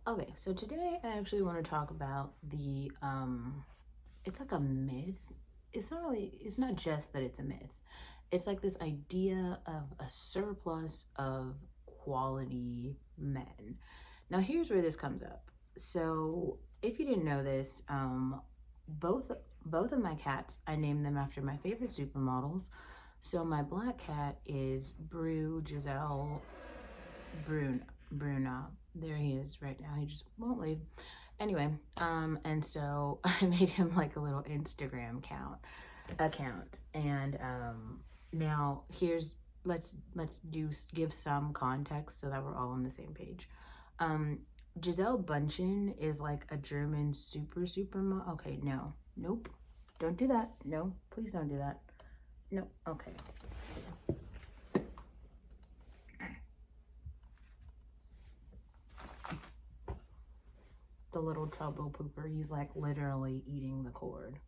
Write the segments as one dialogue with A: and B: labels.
A: Okay, so today I actually want to talk about it's like a myth. It's not just that it's a myth. It's like this idea of a surplus of quality men. Now here's where this comes up. So if you didn't know this, both both of my cats, I named them after my favorite supermodels. So my black cat is Gisele Bruna. There he is right now. He just won't leave. Anyway, and so I made him like a little Instagram account, and now here's let's do give some context so that we're all on the same page. Um, Gisele Bunchen is like a German super. Okay, no, nope, don't do that. No, please don't do that. No, okay. The little trouble pooper. He's like literally eating the cord.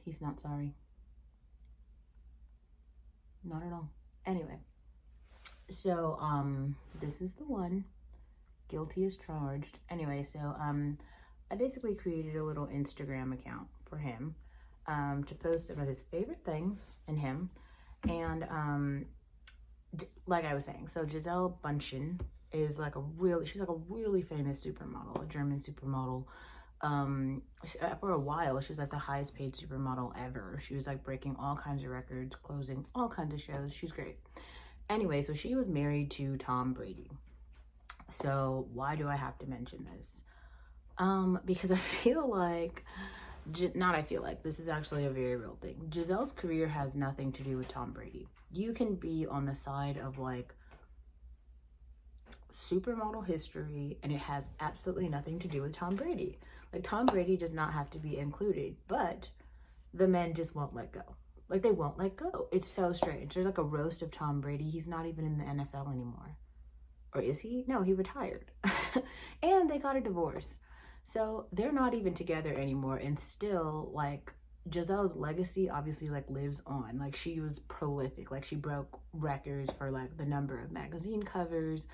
A: He's not sorry. Not at all. Anyway, so this is the one. Guilty as charged. Anyway, so I basically created a little Instagram account for him to post some of his favorite things in him. And like I was saying, so Gisele Bunchen is like she's like a really famous supermodel, a German supermodel. For a while she was like the highest paid supermodel ever. She was like breaking all kinds of records, closing all kinds of shows. She's great. Anyway, so she was married to Tom Brady. So why do I have to mention this? Because I feel like this is actually a very real thing. Gisele's career has nothing to do with Tom Brady. You can be on the side of like supermodel history and it has absolutely nothing to do with Tom Brady. Like Tom Brady does not have to be included, but the men just won't let go. Like they won't let go. It's so strange. There's like a roast of Tom Brady. He's not even in the NFL anymore. Or is he? No, he retired. And they got a divorce. So they're not even together anymore. And still, like, Gisele's legacy obviously like lives on. Like she was prolific. Like she broke records for like the number of magazine covers,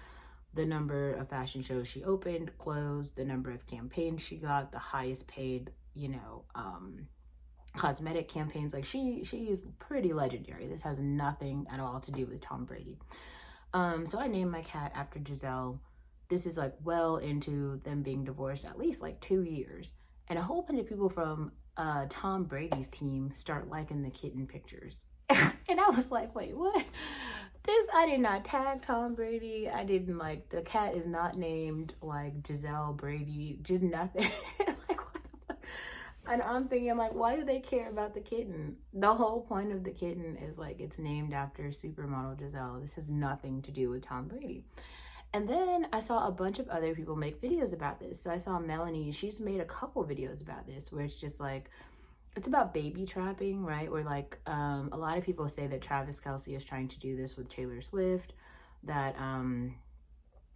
A: the number of fashion shows she opened, closed, the number of campaigns she got, the highest paid, cosmetic campaigns. Like she's pretty legendary. This has nothing at all to do with Tom Brady. So I named my cat after Gisele. This is like well into them being divorced, at least like 2 years. And a whole bunch of people from Tom Brady's team start liking the kitten pictures. And I was like, wait, what? I did not tag Tom Brady. I didn't like, the cat is not named like Gisele Brady, just nothing. Like, what the fuck? And I'm thinking, like, why do they care about the kitten? The whole point of the kitten is like it's named after supermodel Gisele. This has nothing to do with Tom Brady. And then I saw a bunch of other people make videos about this. So I saw Melanie, she's made a couple videos about this where it's just like, it's about baby trapping, right? Where like a lot of people say that Travis Kelce is trying to do this with Taylor Swift, that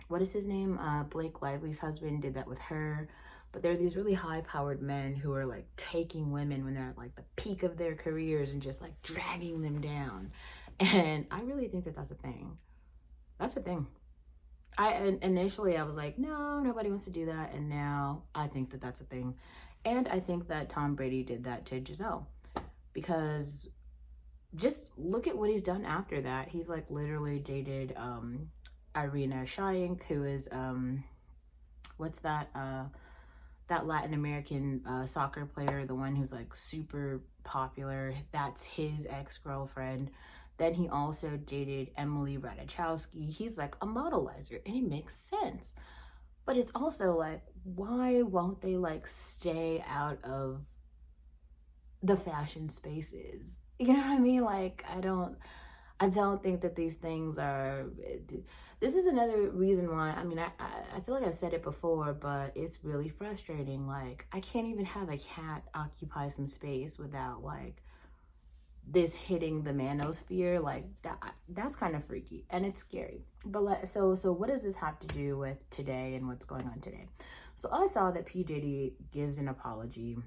A: what is his name? Blake Lively's husband did that with her. But there are these really high-powered men who are like taking women when they're at like the peak of their careers and just like dragging them down. And I really think that that's a thing. That's a thing. Initially I was like, no, nobody wants to do that. And now I think that that's a thing. And I think that Tom Brady did that to Gisele because just look at what he's done after that. He's like literally dated Irina Shayk, who is what's that that Latin American soccer player, the one who's like super popular. That's his ex-girlfriend. Then he also dated Emily Ratajkowski. He's like a modelizer, and it makes sense. But it's also like, why won't they like stay out of the fashion spaces? You know what I mean? Like, I don't think that these things are, this is another reason why, I mean, I feel like I've said it before, but it's really frustrating. Like, I can't even have a cat occupy some space without like this hitting the manosphere. Like that's kind of freaky and it's scary. But so what does this have to do with today and what's going on today? So I saw that P. Diddy gives an apology.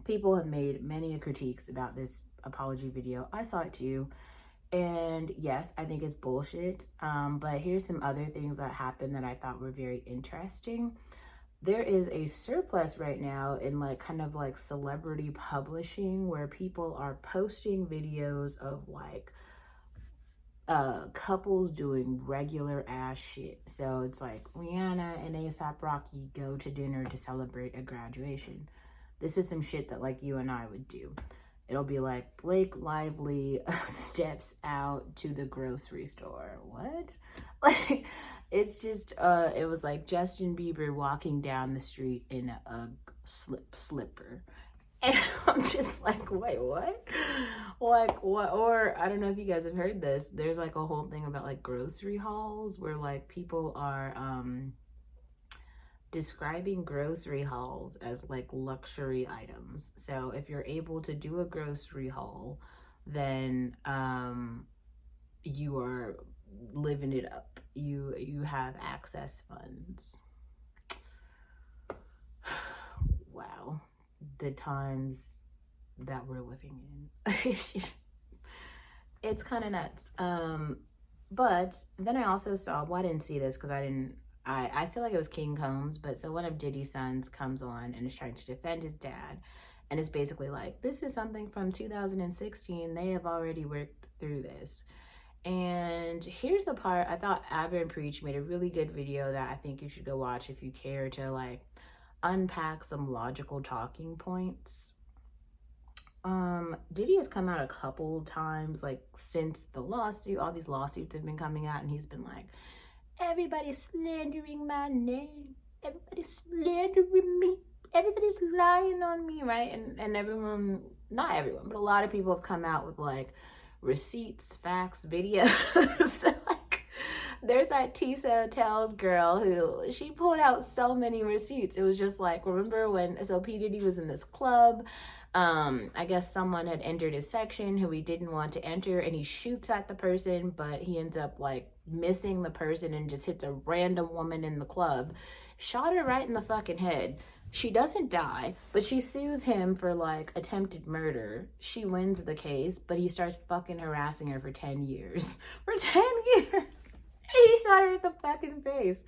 A: People have made many critiques about this apology video. I saw it too. And yes, I think it's bullshit. But here's some other things that happened that I thought were very interesting. There is a surplus right now in like kind of like celebrity publishing where people are posting videos of like couples doing regular ass shit. So it's like Rihanna and ASAP Rocky go to dinner to celebrate a graduation. This is some shit that like you and I would do. It'll be like Blake Lively steps out to the grocery store. What? Like it's just it was like Justin Bieber walking down the street in a slipper. And I'm just like, wait, what? Like, what? Or I don't know if you guys have heard this. There's like a whole thing about like grocery hauls where like people are describing grocery hauls as like luxury items. So if you're able to do a grocery haul, then you are living it up. You have access funds. Wow. The times that we're living in. It's kind of nuts. But then I also saw, well, I didn't see this because I feel like it was King Combs, but so one of Diddy's sons comes on and is trying to defend his dad. And it's basically like, this is something from 2016. They have already worked through this. And here's the part, I thought Aber and Preach made a really good video that I think you should go watch if you care to like unpack some logical talking points. Diddy has come out a couple times like since the lawsuit, all these lawsuits have been coming out, and he's been like, everybody's slandering my name, everybody's slandering me, everybody's lying on me, right? And everyone, not everyone, but a lot of people have come out with like receipts, facts, videos. So like there's that Tisa Tells girl who she pulled out so many receipts. It was just like, remember when, so P. Diddy was in this club, I guess someone had entered his section who he didn't want to enter, and he shoots at the person, but he ends up like missing the person and just hits a random woman in the club, shot her right in the fucking head. She doesn't die, but she sues him for like attempted murder. She wins the case, but he starts fucking harassing her for 10 years. For 10 years. He shot her in the fucking face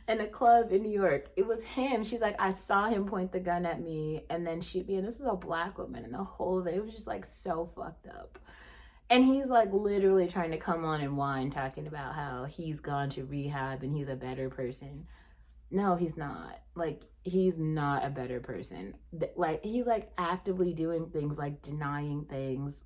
A: in a club in New York. It was him. She's like, I saw him point the gun at me and then shoot me. And this is a black woman, and the whole thing, it was just like so fucked up. And he's like literally trying to come on and whine, talking about how he's gone to rehab and he's a better person. No, he's not. Like, he's not a better person. Like, he's like actively doing things like denying things.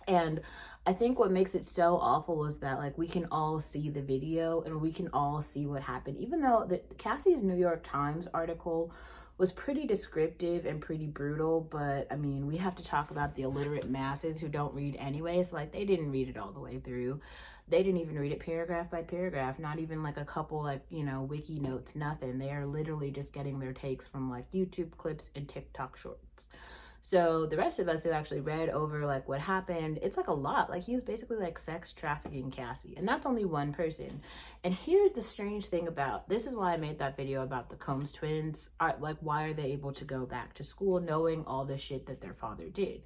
A: And I think what makes it so awful is that like we can all see the video and we can all see what happened. Even though Cassie's New York Times article was pretty descriptive and pretty brutal, but I mean, we have to talk about the illiterate masses who don't read anyway. So like they didn't read it all the way through. They didn't even read it paragraph by paragraph, not even like a couple like, you know, wiki notes, nothing. They are literally just getting their takes from like YouTube clips and TikTok shorts. So the rest of us who actually read over like what happened, it's like a lot. Like he was basically like sex trafficking Cassie, and that's only one person. And here's the strange thing about this, is why I made that video about the Combs twins. Like, why are they able to go back to school knowing all the shit that their father did?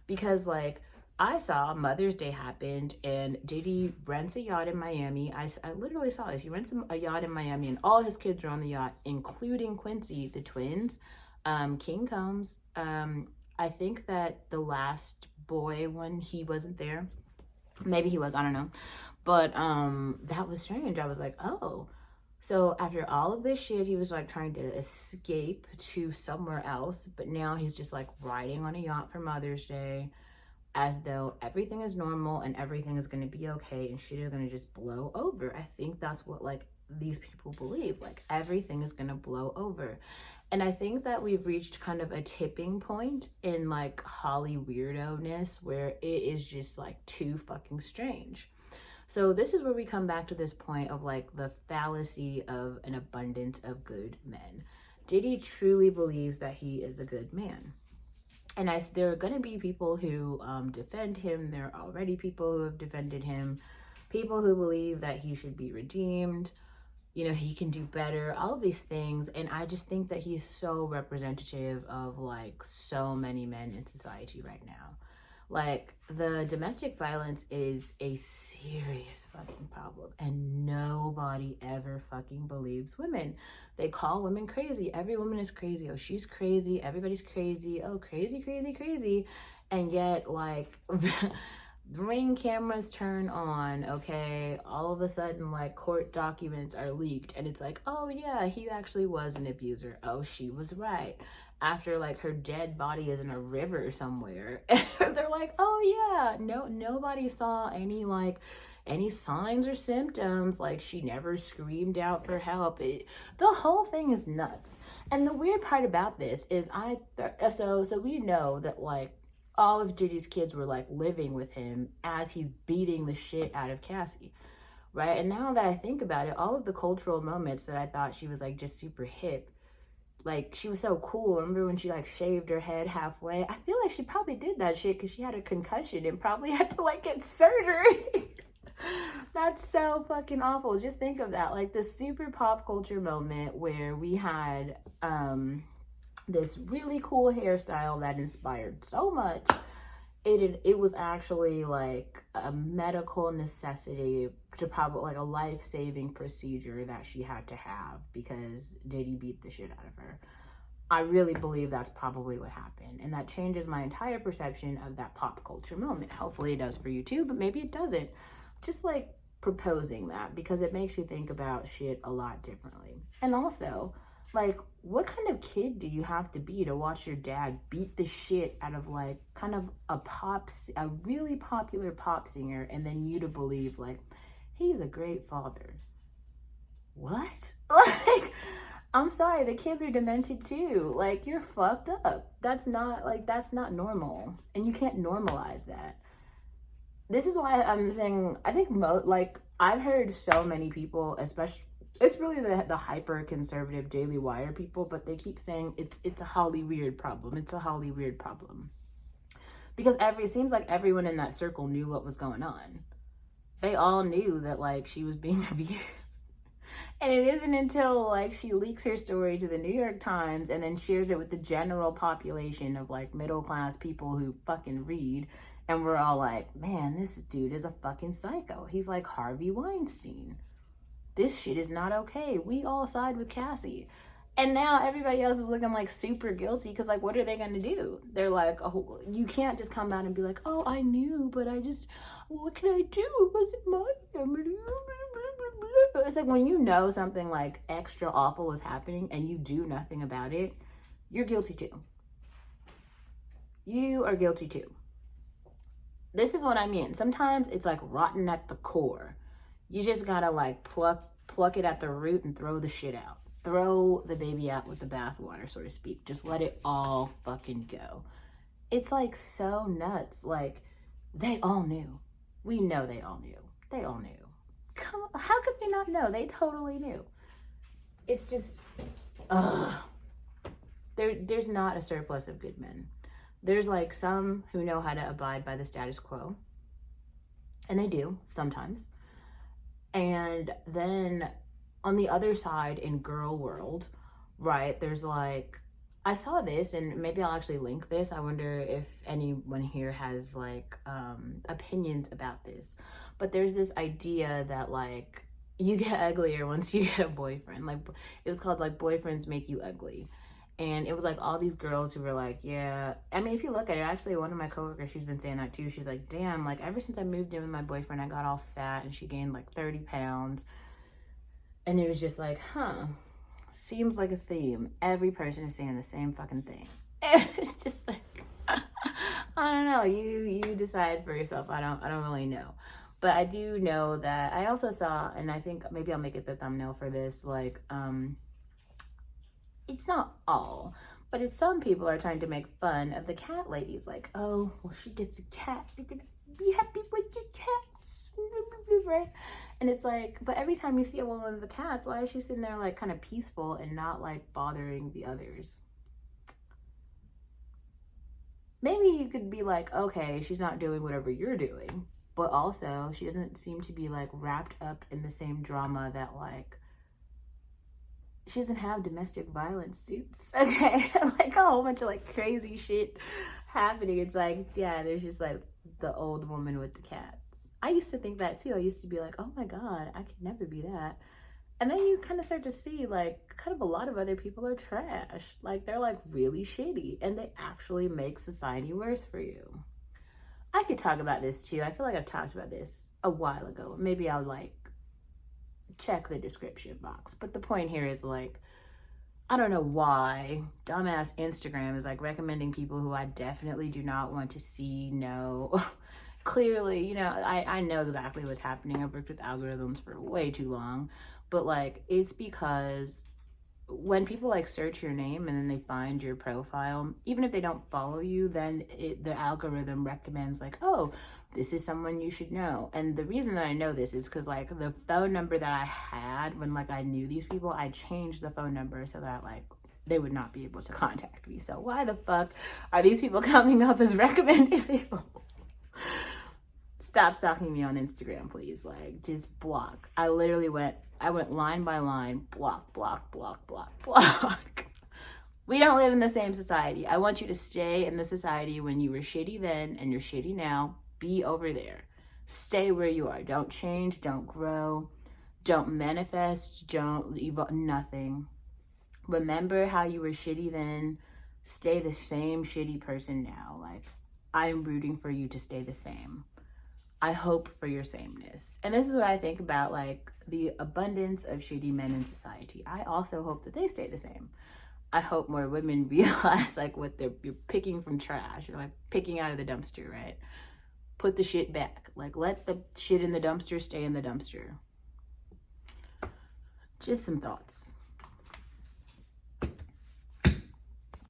A: Because like I saw Mother's Day happened and Diddy rents a yacht in Miami. I literally saw this. He rents a yacht in Miami and all his kids are on the yacht, including Quincy, the twins, King Combs, I think that the last boy, when he wasn't there, maybe he was, I don't know. But that was strange. I was like, oh. So after all of this shit, he was like trying to escape to somewhere else. But now he's just like riding on a yacht for Mother's Day as though everything is normal and everything is going to be okay and shit is going to just blow over. I think that's what like these people believe. Like everything is going to blow over. And I think that we've reached kind of a tipping point in like Holly weirdo-ness where it is just like too fucking strange. So this is where we come back to this point of like the fallacy of an abundance of good men. Diddy truly believes that he is a good man. And there are going to be people who defend him. There are already people who have defended him. People who believe that he should be redeemed. You know, he can do better, all of these things. And I just think that he's so representative of like so many men in society right now. Like, the domestic violence is a serious fucking problem, and nobody ever fucking believes women. They call women crazy. Every woman is crazy. Oh, she's crazy. Everybody's crazy. Oh, crazy, crazy, crazy. And yet, like, ring cameras turn on, okay? All of a sudden, like, court documents are leaked, and it's like, oh, yeah, he actually was an abuser. Oh, she was right. After, like, her dead body is in a river somewhere, they're like, oh, yeah, nobody saw any, like, any signs or symptoms. Like, she never screamed out for help. The whole thing is nuts. And the weird part about this is so we know that, like, all of Diddy's kids were, like, living with him as he's beating the shit out of Cassie, right? And now that I think about it, all of the cultural moments that I thought she was, like, just super hip, like, she was so cool. Remember when she, like, shaved her head halfway? I feel like she probably did that shit because she had a concussion and probably had to, like, get surgery. That's so fucking awful. Just think of that. Like, the super pop culture moment where we had this really cool hairstyle that inspired so much. It was actually, like, a medical necessity, to probably, like, a life-saving procedure that she had to have because Diddy beat the shit out of her. I really believe that's probably what happened, and that changes my entire perception of that pop culture moment. Hopefully it does for you too, but maybe it doesn't. Just, like, proposing that, because it makes you think about shit a lot differently. And also, like, what kind of kid do you have to be to watch your dad beat the shit out of, like, kind of a really popular pop singer, and then you to believe, like, he's a great father? What? Like, I'm sorry, the kids are demented too. Like, you're fucked up. That's not normal. And you can't normalize that. This is why I'm saying, I think, like, I've heard so many people, especially, it's really the hyper conservative Daily Wire people, but they keep saying it's a Holly Weird problem. It's a Holly Weird problem. Because it seems like everyone in that circle knew what was going on. They all knew that, like, she was being abused. And it isn't until, like, she leaks her story to the New York Times and then shares it with the general population of, like, middle class people who fucking read, and we're all like, man, this dude is a fucking psycho. He's like Harvey Weinstein. This shit is not okay. We all side with Cassie. And now everybody else is looking, like, super guilty because, like, what are they going to do? They're like, oh, you can't just come out and be like, oh, I knew, but what can I do? It wasn't my family. It's like, when you know something, like, extra awful was happening and you do nothing about it, you're guilty too. You are guilty too. This is what I mean. Sometimes it's, like, rotten at the core. You just gotta, like, pluck it at the root and throw the shit out. Throw the baby out with the bathwater, so to speak. Just let it all fucking go. It's, like, so nuts. Like, they all knew. We know they all knew. They all knew. Come on, how could they not know? They totally knew. It's just, there's not a surplus of good men. There's, like, some who know how to abide by the status quo. And they do, sometimes. And then on the other side, in girl world, right, there's, like, I saw this, and maybe I'll actually link this. I wonder if anyone here has, like, opinions about this. But there's this idea that, like, you get uglier once you get a boyfriend. Like, it was called, like, Boyfriends Make You Ugly. And it was, like, all these girls who were like, yeah. I mean, if you look at it, actually, one of my coworkers, she's been saying that too. She's like, damn, like, ever since I moved in with my boyfriend, I got all fat, and she gained, like, 30 pounds. And it was just like, seems like a theme. Every person is saying the same fucking thing. And it's just like, I don't know. You decide for yourself. I don't really know. But I do know that I also saw, and I think maybe I'll make it the thumbnail for this, like, it's not all, but it's some people are trying to make fun of the cat ladies. Like, oh, well, she gets a cat. You're going to be happy with your cats. Right? And it's like, but every time you see a woman with the cats, why is she sitting there, like, kind of peaceful and not, like, bothering the others? Maybe you could be like, okay, she's not doing whatever you're doing, but also she doesn't seem to be, like, wrapped up in the same drama that, like, she doesn't have domestic violence suits, okay? Like, a whole bunch of, like, crazy shit happening. It's like, yeah, there's just like the old woman with the cats. I used to think that too. I used to be like, oh my God, I could never be that. And then you kind of start to see like kind of a lot of other people are trash. Like they're like really shitty and they actually make society worse for you. I could talk about this too. I feel like I've talked about this a while ago. Maybe I'll like check the description box. But the point here is like, I don't know why dumbass Instagram is like recommending people who I definitely do not want to see, know. Clearly, you know, I know exactly what's happening. I've worked with algorithms for way too long. But like, it's because when people like search your name and then they find your profile, even if they don't follow you, then the algorithm recommends like, oh, this is someone you should know. And the reason that I know this is because like the phone number that I had when like I knew these people, I changed the phone number so that like they would not be able to contact me. So why the fuck are these people coming up as recommended people? Stop stalking me on Instagram, please. Like, just block. I went line by line, block, block, block, block, block. We don't live in the same society. I want you to stay in the society when you were shitty then and you're shitty now. Be over there. Stay where you are. Don't change, don't grow, don't manifest, don't evolve, nothing. Remember how you were shitty then. Stay the same shitty person now. Like, I'm rooting for you to stay the same. I hope for your sameness. And this is what I think about like the abundance of shitty men in society. I also hope that they stay the same. I hope more women realize like what you're picking from trash. You're like picking out of the dumpster, right? Put the shit back. Like let the shit in the dumpster stay in the dumpster. Just some thoughts.